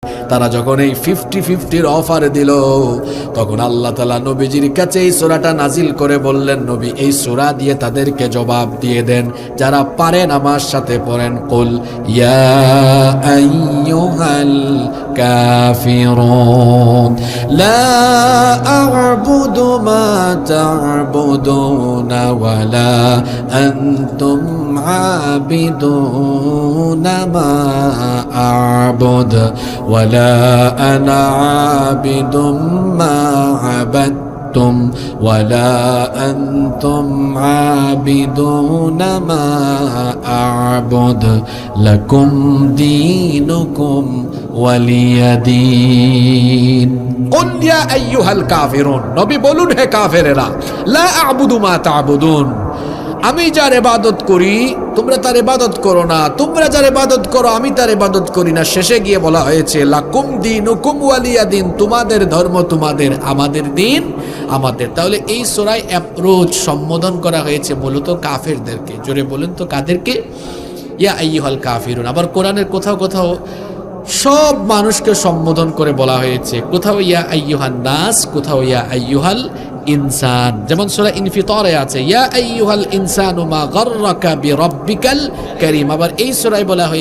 তারা যখন এই 50-50 অফার দিল, তখন আল্লাহ তাআলা নবীজির কাছে এই সূরাটা নাজিল করে বললেন, নবী এই সূরা দিয়ে তাদেরকে জবাব দিয়ে দেন। যারা পারেন আমার সাথে পড়েন, কুল ইয়া আইয়ুহাল কাফিরুন লা আ'বুদু মা তা'বুদুনা ওয়ালা আনতুম আবিদুনা মা আ'বুদ ওয়ালা আনা আবিদুম মা আবাদতুম ওয়ালা আনতুম আবিদুনা মা আ'বুদ লাকুম দীনুকুম ওয়ালিয়াদিন। কুল ইয়া আইয়ুহাল কাফিরুন, নবী বলুন হে কাফেরেরা, লা আ'বুদু মা তা'বুদুন, আমি যার ইবাদত করি তোমরা তার ইবাদত করো না, তোমরা যার ইবাদত করো আমি তার ইবাদত করি না। শেষে গিয়ে বলা হয়েছে লাকুম দীনুকুম ওয়ালিয়া দিন, তোমাদের ধর্ম তোমাদের, আমাদের দিন আমাদের। তাহলে এই সূরায় অ্যাপ্রোচ সম্বোধন করা হয়েছে মূলত কাফেরদেরকে। জোরে বলেন তো কাদেরকে? ইয়া আইয়ুহাল কাফিরুন। আবার কোরআনের কোথাও কোথাও সব মানুষকে সম্বোধন করে বলা হয়েছে, কোথাও ইয়া আইয়ুহান নাস, কোথাও ইয়া আইয়ুহাল ইনসান। যেমন সূরা ইনফিতারে আছে ইয়া আইয়ুহাল ইনসানু মা গাররাকা বিরাব্বিকাল কারীম। আবার এই সূরায় বলা হয়েছে